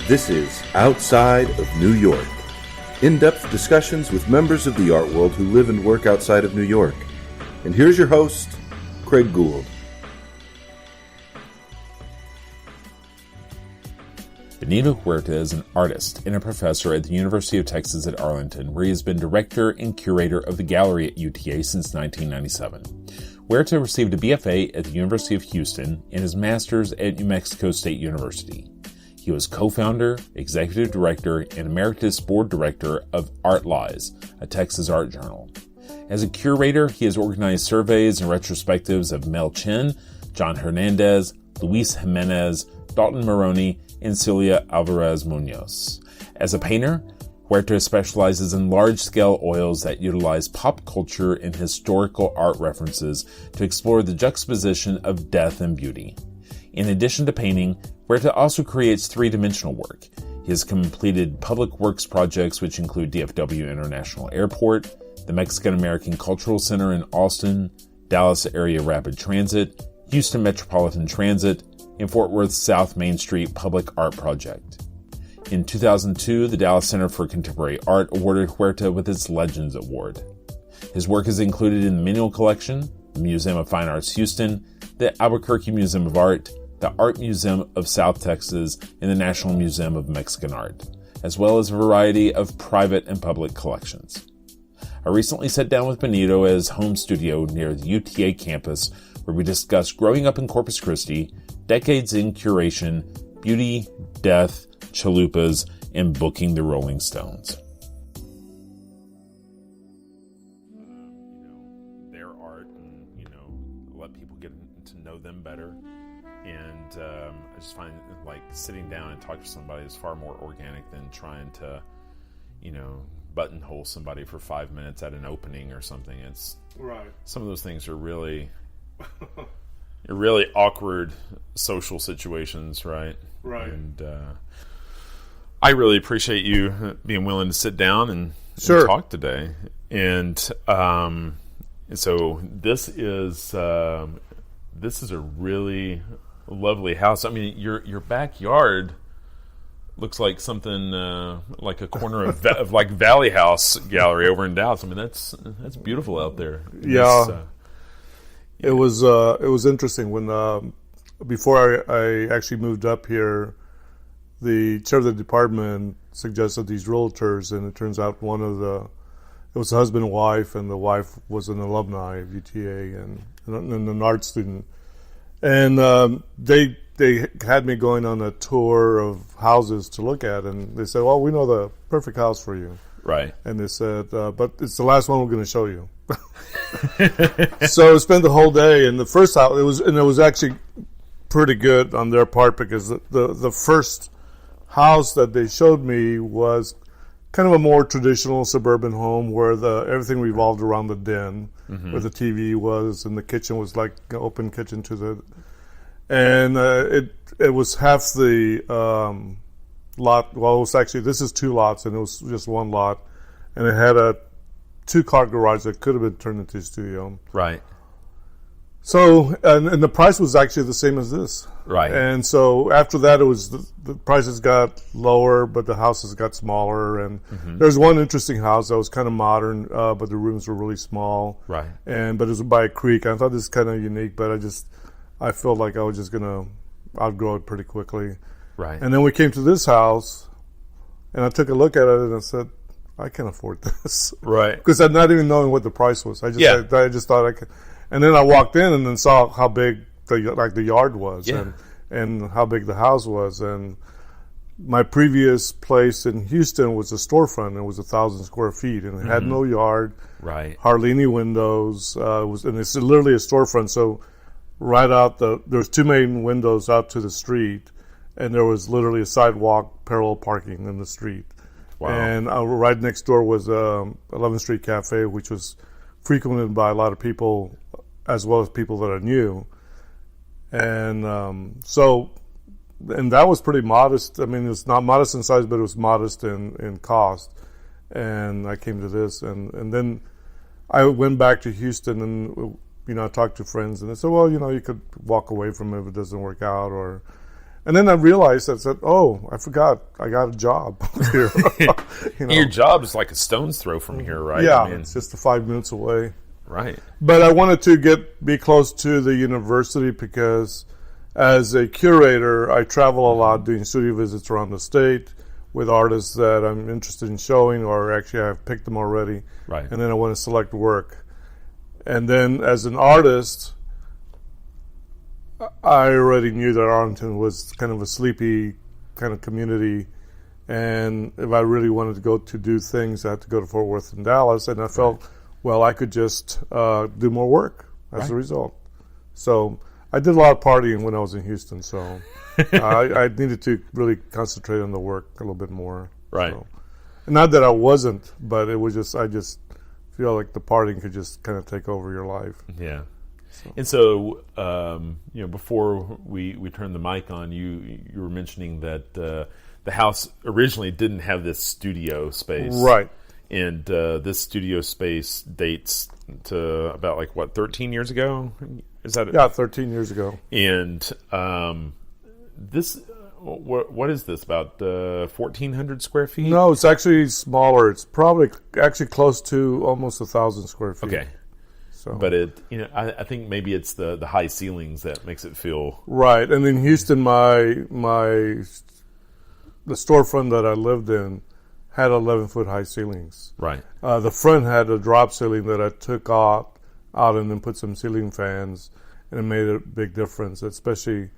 This is Outside of New York, in-depth discussions with members of the art world who live and work outside of New York. And here's your host, Craig Gould. Benito Huerta is an artist and a professor at the University of Texas at Arlington, where he has been director and curator of the gallery at UTA since 1997. Huerta received a B.F.A. at the University of Houston and his master's at New Mexico State University. He was co-founder, executive director, and emeritus board director of Art Lies, a Texas art journal. As a curator, he has organized surveys and retrospectives of Mel Chin, John Hernandez, Luis Jimenez, Dalton Maroney, and Celia Alvarez Munoz. As a painter, Huerta specializes in large-scale oils that utilize pop culture and historical art references to explore the juxtaposition of death and beauty. In addition to painting, Huerta also creates three-dimensional work. He has completed public works projects which include DFW International Airport, the Mexican-American Cultural Center in Austin, Dallas Area Rapid Transit, Houston Metropolitan Transit, and Fort Worth South Main Street Public Art Project. In 2002, the Dallas Center for Contemporary Art awarded Huerta with its Legends Award. His work is included in the Menil Collection, the Museum of Fine Arts Houston, the Albuquerque Museum of Art, the Art Museum of South Texas, and the National Museum of Mexican Art, as well as a variety of private and public collections. I recently sat down with Benito at his home studio near the UTA campus, where we discussed growing up in Corpus Christi, decades in curation, beauty, death, chalupas, and booking the Rolling Stones. Their art and, let people get to know them better. And I just find like sitting down and talking to somebody is far more organic than trying to, buttonhole somebody for 5 minutes at an opening or something. It's right. Some of those things are really, really awkward social situations, right? Right. And I really appreciate you being willing to sit down and talk today. And so this is a really lovely house. I mean, your backyard looks like something like a corner of like Valley House Gallery over in Dallas. I mean, that's beautiful out there. It was interesting when before I actually moved up here, the chair of the department suggested these realtors, and it turns out it was a husband and wife, and the wife was an alumni of UTA and an art student. And they had me going on a tour of houses to look at, and they said, well, we know the perfect house for you. Right. And they said, but it's the last one we're going to show you. So I spent the whole day in the first house. It was actually pretty good on their part, because the first house that they showed me was kind of a more traditional suburban home where everything revolved around the den, where the TV was, and the kitchen was like an open kitchen to the, and it was half the lot. Well, it was actually, this is 2 lots, and it was just 1 lot, and it had a 2-car garage that could have been turned into a studio. Right. So, and the price was actually the same as this. Right. And so after that, it was the prices got lower, but the houses got smaller. And there's one interesting house that was kind of modern, but the rooms were really small. Right. But it was by a creek. I thought this was kind of unique, but I felt like I was just going to outgrow it pretty quickly. Right. And then we came to this house, and I took a look at it, and I said, I can't afford this. Right. Because I'm not even knowing what the price was. I just thought I could. And then I walked in and then saw how big the yard was, and how big the house was, and my previous place in Houston was a storefront. It was 1,000 square feet, and it had no yard, Right. hardly any windows. And it's literally a storefront. So right out there's two main windows out to the street, and there was literally a sidewalk, parallel parking in the street. Wow. And right next door was 11th Street Cafe, which was frequented by a lot of people, as well as people that I knew. And and that was pretty modest. I mean, it was not modest in size, but it was modest in cost. And I came to this, and then I went back to Houston, and I talked to friends, and they said, well, you could walk away from it if it doesn't work out, and then I realized, I said, oh, I forgot, I got a job here. Your job is like a stone's throw from here, right? Yeah, it's just 5 minutes away. Right. But I wanted to be close to the university because as a curator, I travel a lot doing studio visits around the state with artists that I'm interested in showing, or actually I've picked them already. Right. And then I want to select work. And then as an artist, I already knew that Arlington was kind of a sleepy kind of community. And if I really wanted to go to do things, I had to go to Fort Worth and Dallas. And I felt, well, I could just do more work as a result. So I did a lot of partying when I was in Houston. So I needed to really concentrate on the work a little bit more. Right. So, and not that I wasn't, but it was just, I just feel like the partying could just kind of take over your life. Yeah. And so, before we turned the mic on, you were mentioning that the house originally didn't have this studio space. Right. And this studio space dates to about 13 years ago? Is that it? Yeah, 13 years ago. And this, what is this, about 1,400 square feet? No, it's actually smaller. It's probably actually close to almost 1,000 square feet. Okay. So. But I think maybe it's the high ceilings that makes it feel right. And in Houston, the storefront that I lived in had 11-foot high ceilings. right. The front had a drop ceiling that I took out and then put some ceiling fans, and it made a big difference, especially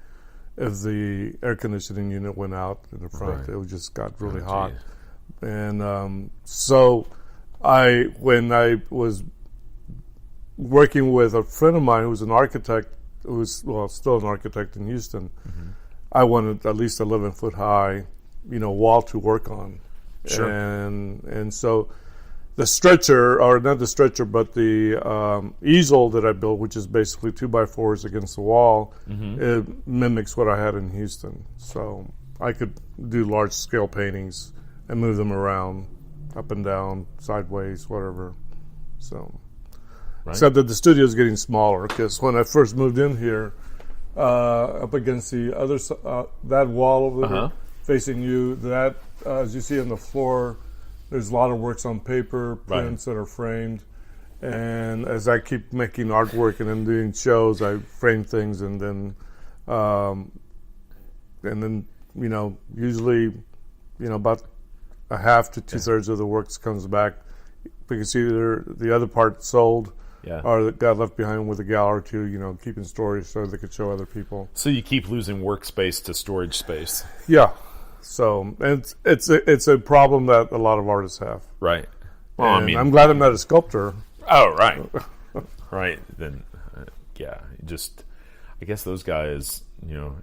if the air conditioning unit went out in the front. Right. It just got really hot. Geez. And so when I was working with a friend of mine who was an architect, who was still an architect in Houston, I wanted at least 11-foot high, wall to work on. Sure. And so the stretcher, or not the stretcher, but the easel that I built, which is basically 2x4s against the wall, it mimics what I had in Houston. So I could do large scale paintings and move them around, up and down, sideways, whatever. So. Right. Except that the studio is getting smaller, because when I first moved in here, up against the other that wall over there facing you, that as you see on the floor, there's a lot of works on paper, prints that are framed, and as I keep making artwork and then doing shows, I frame things, and then usually about a half to 2/3 of the works comes back, because either the other part sold. Yeah. Or that got left behind with a gallery to, keep in storage so they could show other people. So you keep losing workspace to storage space. Yeah. So it's a problem that a lot of artists have. Right. Well, I'm glad I'm not a sculptor. Oh, right. Right. Then, I guess those guys,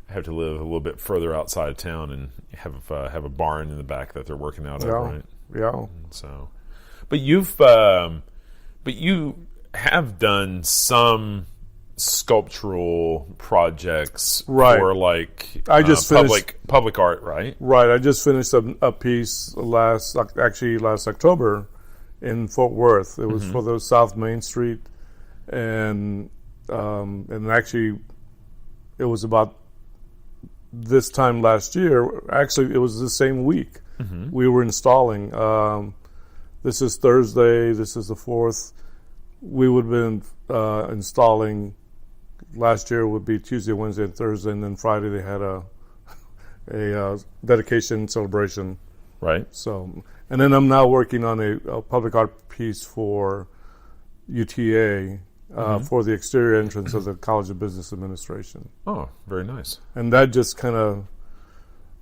have to live a little bit further outside of town and have a barn in the back that they're working out of, right? Yeah. So, but you have done some sculptural projects for I just finished public art, right? Right. I just finished a piece last October in Fort Worth. It was for the South Main Street, and actually it was about this time last year. Actually, it was the same week we were installing. This is Thursday. This is the 4th. We would have been installing last year would be Tuesday, Wednesday, and Thursday, and then Friday they had a dedication celebration. Right. So, and then I'm now working on a public art piece for UTA for the exterior entrance of the College of Business Administration. Oh, very nice. And that just kind of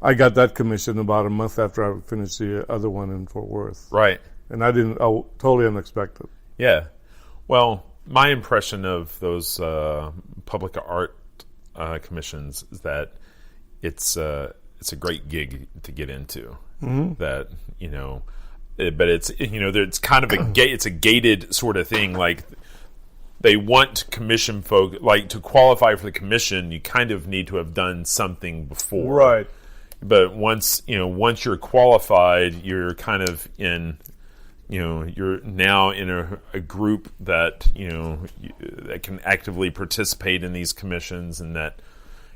I got that commission about a month after I finished the other one in Fort Worth. Right. And I didn't, totally unexpected. Yeah. Well, my impression of those public art commissions is that it's a great gig to get into. Mm-hmm. That, but it's, it's kind of it's a gated sort of thing. Like, they want commission folk, like, to qualify for the commission, you kind of need to have done something before. Right. But once you're qualified, you're kind of in, you're now in a group that, that can actively participate in these commissions, and that,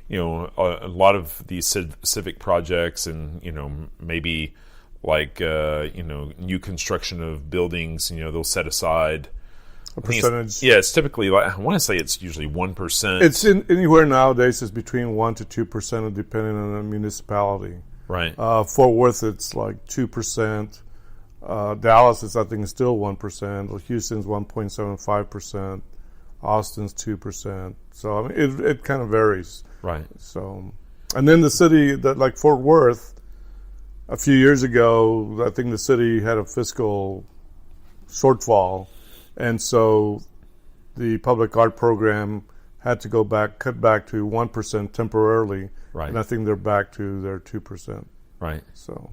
a lot of these civic projects and, maybe like, new construction of buildings, they'll set aside a percentage. It's typically, I want to say it's usually 1%. It's anywhere nowadays. It's between 1% to 2%, depending on the municipality. Right. Fort Worth, it's like 2%. Dallas is, I think, still 1%. Houston's 1.75%. Austin's 2%. So I mean, it kind of varies. Right. So, and then the city that, like Fort Worth, a few years ago, I think the city had a fiscal shortfall. And so the public art program had to cut back to 1% temporarily. Right. And I think they're back to their 2%. Right. So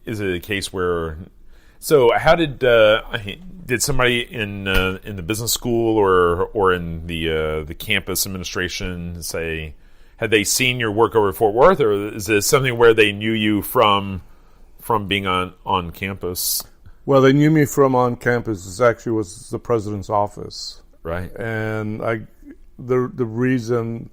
is it a case where? So how did somebody in the business school or in the campus administration say, had they seen your work over at Fort Worth, or is this something where they knew you from being on campus? Well, they knew me from on campus. It actually was the president's office. Right. And the reason,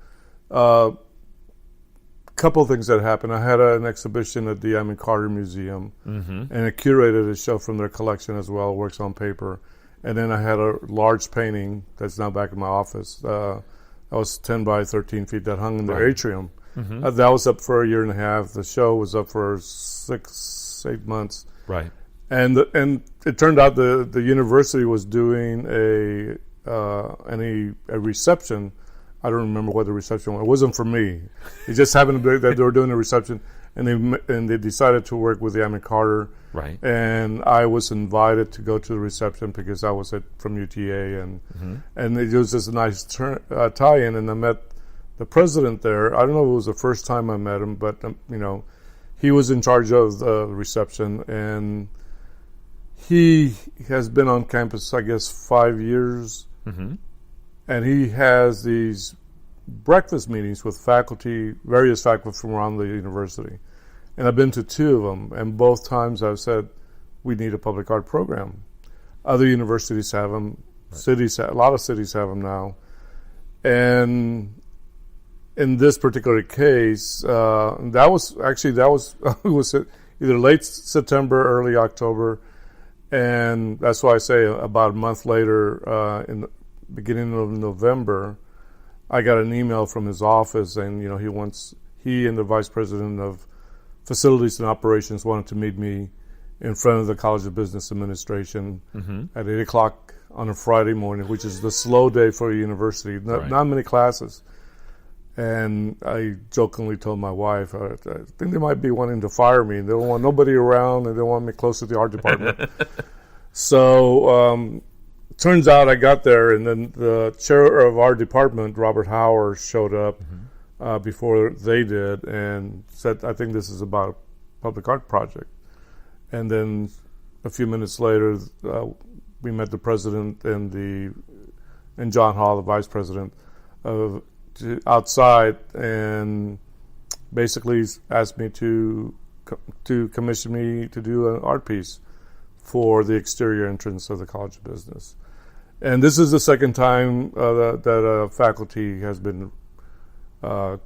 couple of things that happened. I had an exhibition at the Carter Museum, mm-hmm. and it curated a show from their collection as well, works on paper. And then I had a large painting that's now back in my office. That was 10 by 13 feet that hung in the atrium. Mm-hmm. That was up for a year and a half. The show was up for 6-8 months. Right. And it turned out the university was doing a reception. I don't remember what the reception was. It wasn't for me. It just happened to be that they were doing a reception, and they decided to work with the Carter. Right. And I was invited to go to the reception because I was from UTA, and it was just a nice tie-in. And I met the president there. I don't know if it was the first time I met him, but he was in charge of the reception, and he has been on campus, I guess, 5 years, mm-hmm. and he has these breakfast meetings with various faculty from around the university. And I've been to 2 of them, and both times I've said, we need a public art program. Other universities have them. Right. A lot of cities have them now. And in this particular case, that was it was either late September, early October. And that's why I say about a month later, in the beginning of November, I got an email from his office, and he and the vice president of facilities and operations wanted to meet me in front of the College of Business Administration mm-hmm. at 8 o'clock on a Friday morning, which is the slow day for a university. Not many classes. And I jokingly told my wife, I think they might be wanting to fire me. They don't want nobody around, and they want me close to the art department. So turns out I got there, and then the chair of our department, Robert Howard, showed up mm-hmm. Before they did and said, I think this is about a public art project. And then a few minutes later, we met the president and John Hall, the vice president, outside, and basically asked me to commission me to do an art piece for the exterior entrance of the College of Business. And this is the second time that a faculty has been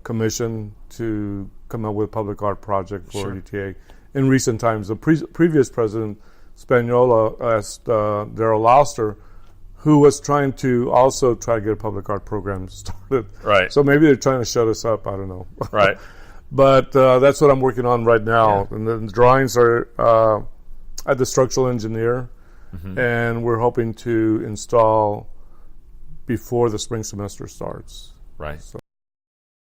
commissioned to come up with a public art project for UTA. In recent times, the previous president, Spaniola, asked Darrell Lauster, who was trying to get a public art program started. Right. So maybe they're trying to shut us up. I don't know. Right. But that's what I'm working on right now. Yeah. And the drawings are at the structural engineer, mm-hmm. and we're hoping to install before the spring semester starts. Right. So.